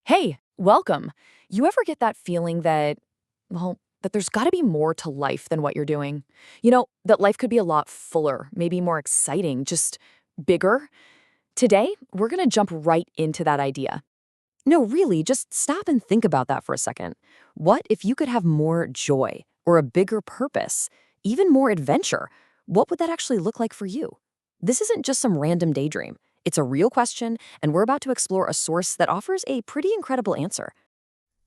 Hey, welcome. You ever get that feeling that there's got to be more to life than what you're doing? That life could be a lot fuller, maybe more exciting, just bigger? Today, we're going to jump right into that idea. No, really, just stop and think about that for a second. What if you could have more joy or a bigger purpose, even more adventure? What would that actually look like for you? This isn't just some random daydream. It's a real question, and we're about to explore a source that offers a pretty incredible answer.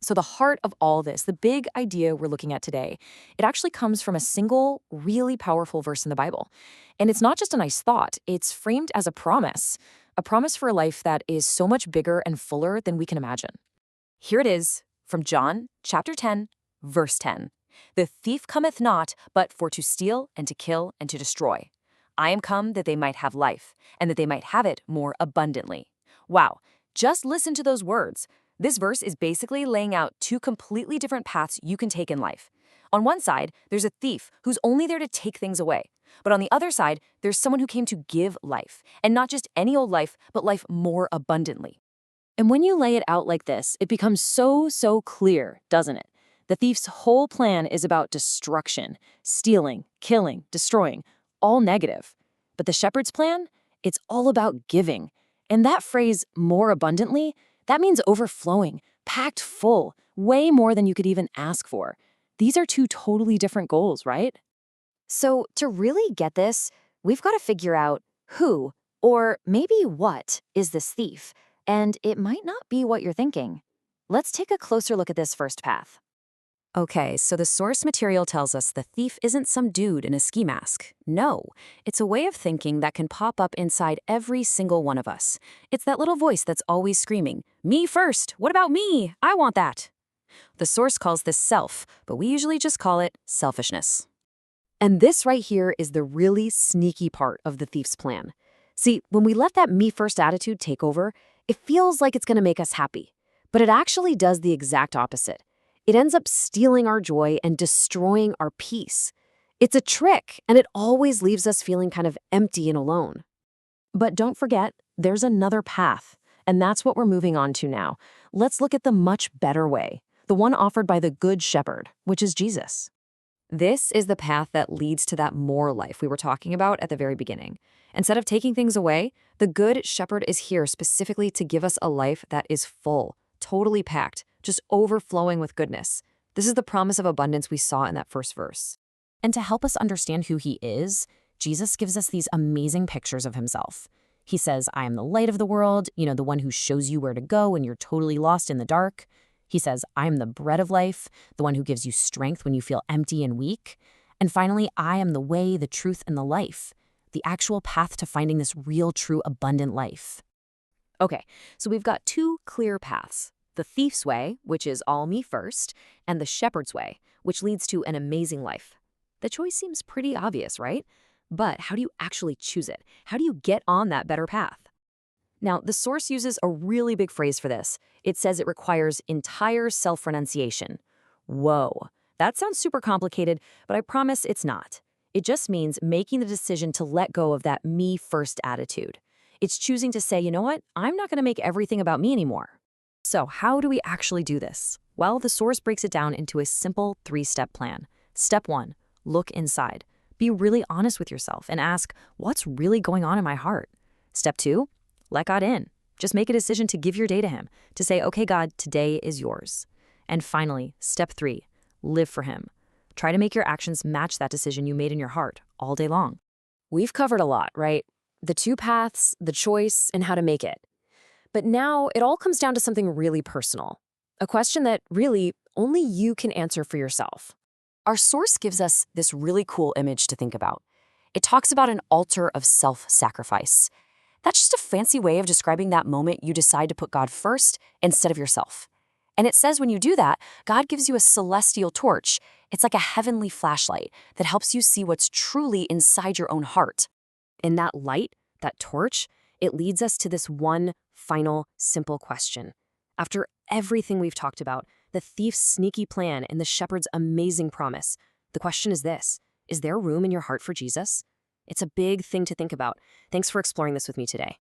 So, the heart of all this, the big idea we're looking at today, it actually comes from a single, really powerful verse in the Bible. And it's not just a nice thought, it's framed as a promise for a life that is so much bigger and fuller than we can imagine. Here it is from John chapter 10, verse 10. The thief cometh not, but for to steal and to kill and to destroy. I am come that they might have life, and that they might have it more abundantly. Wow, just listen to those words. This verse is basically laying out two completely different paths you can take in life. On one side, there's a thief who's only there to take things away. But on the other side, there's someone who came to give life, and not just any old life, but life more abundantly. And when you lay it out like this, it becomes so clear, doesn't it? The thief's whole plan is about destruction, stealing, killing, destroying, all negative. But the shepherd's plan? It's all about giving. And that phrase, more abundantly, that means overflowing, packed full, way more than you could even ask for. These are two totally different goals, right? So, to really get this, we've got to figure out who, or maybe what, is this thief. And it might not be what you're thinking. Let's take a closer look at this first path. Okay, so the source material tells us the thief isn't some dude in a ski mask. No, it's a way of thinking that can pop up inside every single one of us. It's that little voice that's always screaming, "Me first! What about me? I want that!" The source calls this self, but we usually just call it selfishness. And this right here is the really sneaky part of the thief's plan. See, when we let that me-first attitude take over, it feels like it's going to make us happy. But it actually does the exact opposite. It ends up stealing our joy and destroying our peace. It's a trick, and it always leaves us feeling kind of empty and alone. But don't forget, there's another path, and that's what we're moving on to now. Let's look at the much better way, the one offered by the Good Shepherd, which is Jesus. This is the path that leads to that more life we were talking about at the very beginning. Instead of taking things away, the Good Shepherd is here specifically to give us a life that is full, totally packed, just overflowing with goodness. This is the promise of abundance we saw in that first verse. And to help us understand who he is, Jesus gives us these amazing pictures of himself. He says, "I am the light of the world," the one who shows you where to go when you're totally lost in the dark. He says, "I am the bread of life," the one who gives you strength when you feel empty and weak. And finally, "I am the way, the truth, and the life," the actual path to finding this real, true, abundant life. Okay, so we've got two clear paths. The thief's way, which is all me first, and the shepherd's way, which leads to an amazing life. The choice seems pretty obvious, right? But how do you actually choose it? How do you get on that better path? Now, the source uses a really big phrase for this. It says it requires entire self-renunciation. Whoa, that sounds super complicated, but I promise it's not. It just means making the decision to let go of that me-first attitude. It's choosing to say, you know what, I'm not going to make everything about me anymore. So how do we actually do this? Well, the source breaks it down into a simple 3-step plan. Step 1, look inside. Be really honest with yourself and ask, what's really going on in my heart? Step 2, let God in. Just make a decision to give your day to him, to say, okay, God, today is yours. And finally, step 3, live for him. Try to make your actions match that decision you made in your heart all day long. We've covered a lot, right? The two paths, the choice, and how to make it. But now it all comes down to something really personal. A question that really only you can answer for yourself. Our source gives us this really cool image to think about. It talks about an altar of self-sacrifice. That's just a fancy way of describing that moment you decide to put God first instead of yourself. And it says when you do that, God gives you a celestial torch. It's like a heavenly flashlight that helps you see what's truly inside your own heart. And that light, that torch, it leads us to this one final, simple question. After everything we've talked about, the thief's sneaky plan and the shepherd's amazing promise, the question is this: is there room in your heart for Jesus? It's a big thing to think about. Thanks for exploring this with me today.